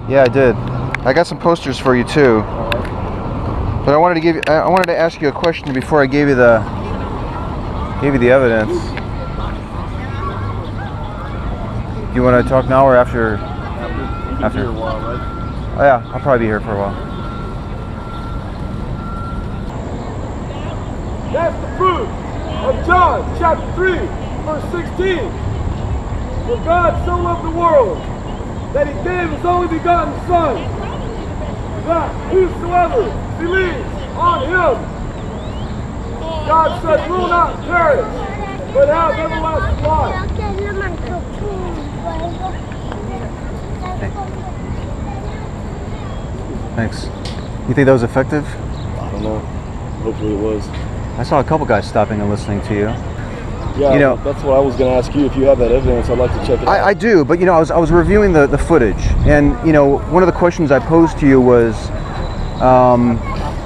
Yeah, I did. I got some posters for you too. But I wanted to ask you a question before I gave you the evidence. Do you want to talk now or after? After. Here a while, right? Oh yeah, I'll probably be here for a while. That's the proof of John chapter 3, verse 16. For God so loved the world that he gave his only begotten Son, that whosoever believes on him, God said, will not perish, but have everlasting life. Thanks. You think that was effective? I don't know. Hopefully it was. I saw a couple guys stopping and listening to you. Yeah, you know, that's what I was going to ask you. If you have that evidence, I'd like to check it out. I do, but you know, I was reviewing the footage, and you know, one of the questions I posed to you was,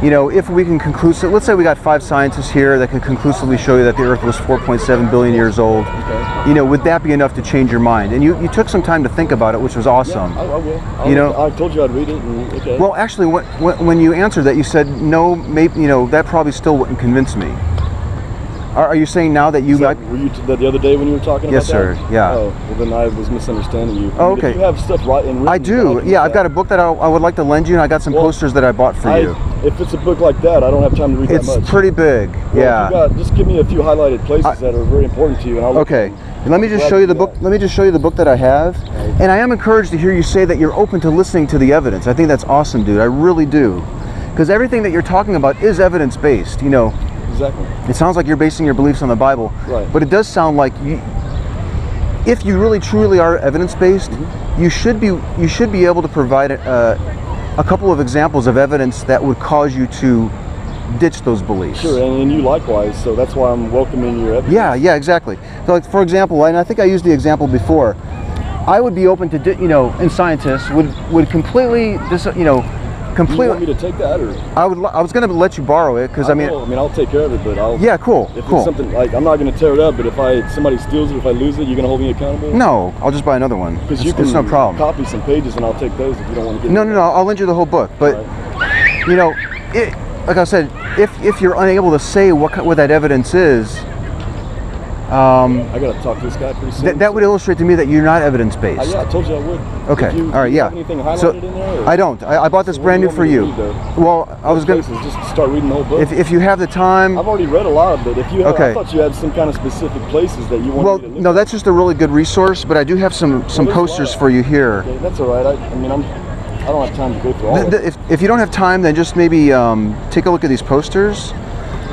you know, if we can conclusively, let's say we got 5 scientists here that can conclusively show you that the Earth was 4.7 billion years old. Okay. You know, would that be enough to change your mind? And you took some time to think about it, which was awesome. Yeah, I will. You know, I told you I'd read it. And, okay. Well, actually, when you answered that, you said no. Maybe, you know, that probably still wouldn't convince me. Are you saying now that you might? Were you the other day when you were talking yes, about that? Yes, sir. Yeah. Oh, well then I was misunderstanding you. Oh, okay. If you have stuff right in written, I do. Yeah, I've got a book that I would like to lend you, and I got some posters that I bought for you. If it's a book like that, I don't have time to read that much. It's pretty big. Well, yeah. Just give me a few highlighted places that are very important to you, and I'll look okay. Let me just show you the book. Let me just show you the book that I have. Right. And I am encouraged to hear you say that you're open to listening to the evidence. I think that's awesome, dude. I really do, because everything that you're talking about is evidence-based. You know. Exactly. It sounds like you're basing your beliefs on the Bible, right? But it does sound like if you really truly are evidence-based, you should be able to provide a couple of examples of evidence that would cause you to ditch those beliefs. Sure, and you likewise. So that's why I'm welcoming your evidence. Yeah, exactly. So, like, for example, and I think I used the example before, I would be open to, you know, and scientists would completely, you know. Completely. You want me to take that, or I was going to let you borrow it because I mean I'll take care of it, but I'll. Yeah, cool. If cool. It's something like I'm not going to tear it up, but if somebody steals it, if I lose it, you're going to hold me accountable. No, I'll just buy another one. Because you can it's no problem. Copy some pages, and I'll take those if you don't want to get. No, I'll lend you the whole book. But you know, like I said, if you're unable to say what that evidence is. I gotta talk to this guy pretty soon. That would illustrate to me that you're not evidence-based. Yeah, I told you I would. Okay, all right, yeah. Have anything highlighted in there? Or? I don't. I bought this brand new for you. Well, I was gonna just start reading the whole book. If you have the time. I've already read a lot, but if you have, I thought you had some kind of specific places that you wanted me to look no, that's just a really good resource. But I do have some posters for you here. Okay, that's all right. I mean, I don't have time to go through all of it. If you don't have time, then just maybe take a look at these posters.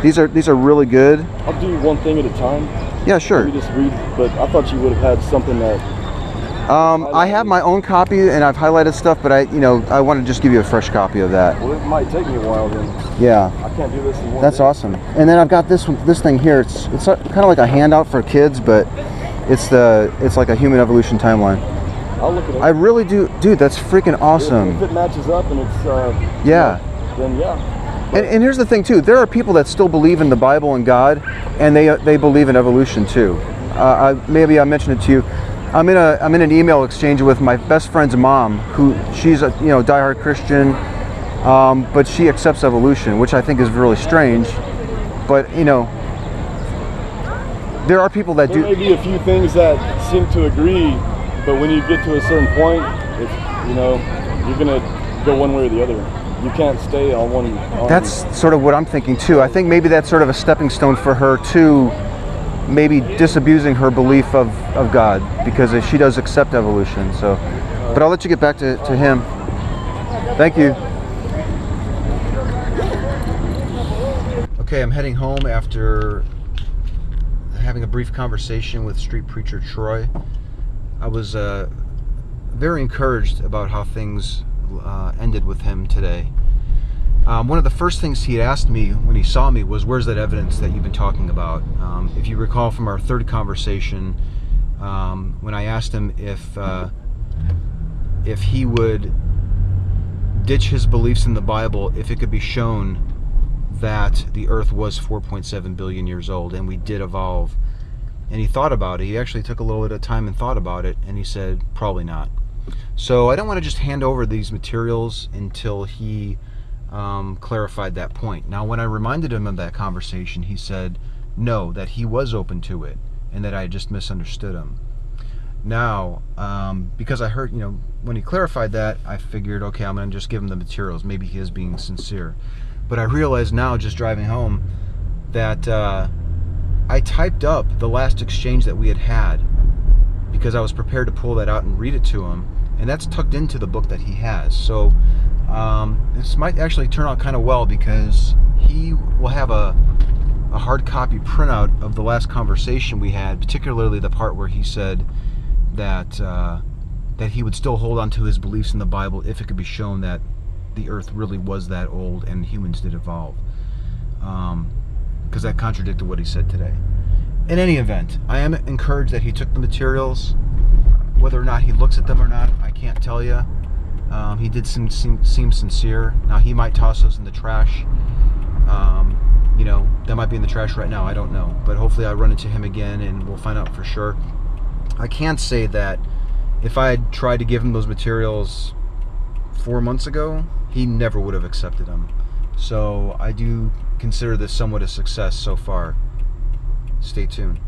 These are really good. I'll do one thing at a time. Yeah, sure. Maybe just read, but I thought you would have had something that. I have my own copy and Kind of stuff, but I want to just give you a fresh copy of that. Well, it might take me a while then. Yeah. I can't do this in one That's day. awesome. And then I've got this thing here. It's kind of like a handout for kids, but it's like a human evolution timeline. I'll look at it. I really do, dude. That's freaking awesome. If it matches up and it's yeah. Then yeah. And here's the thing too. There are people that still believe in the Bible and God, and they believe in evolution too. Maybe I mentioned it to you. I'm in an email exchange with my best friend's mom, who she's a diehard Christian, but she accepts evolution, which I think is really strange. But there are people that do. There may be a few things that seem to agree, but when you get to a certain point, you're gonna go one way or the other. You can't stay on one. That's sort of what I'm thinking too. I think maybe that's sort of a stepping stone for her to maybe disabusing her belief of God, because she does accept evolution. So, but I'll let you get back to him. Thank you. Okay, I'm heading home after having a brief conversation with street preacher Troy. I was very encouraged about how things ended with him today. One of the first things he had asked me when he saw me was, where's that evidence that you've been talking about? If you recall from our third conversation, when I asked him if he would ditch his beliefs in the Bible if it could be shown that the earth was 4.7 billion years old and we did evolve. And he thought about it. He actually took a little bit of time and thought about it, and he said, probably not. So I don't want to just hand over these materials until he clarified that point. Now, when I reminded him of that conversation, he said no, that he was open to it, and that I just misunderstood him. Now, because I heard, when he clarified that, I figured, okay, I'm going to just give him the materials. Maybe he is being sincere. But I realize now, just driving home, that I typed up the last exchange that we had because I was prepared to pull that out and read it to him. And that's tucked into the book that he has. So this might actually turn out kind of well, because he will have a hard copy printout of the last conversation we had, particularly the part where he said that he would still hold on to his beliefs in the Bible if it could be shown that the earth really was that old and humans did evolve, because that contradicted what he said today. In any event, I am encouraged that he took the materials. Whether or not he looks at them or not, I can't tell you. He did seem sincere. Now, he might toss those in the trash. That might be in the trash right now, I don't know. But hopefully I run into him again and we'll find out for sure. I can say that if I had tried to give him those materials 4 months ago, he never would have accepted them. So I do consider this somewhat a success so far. Stay tuned.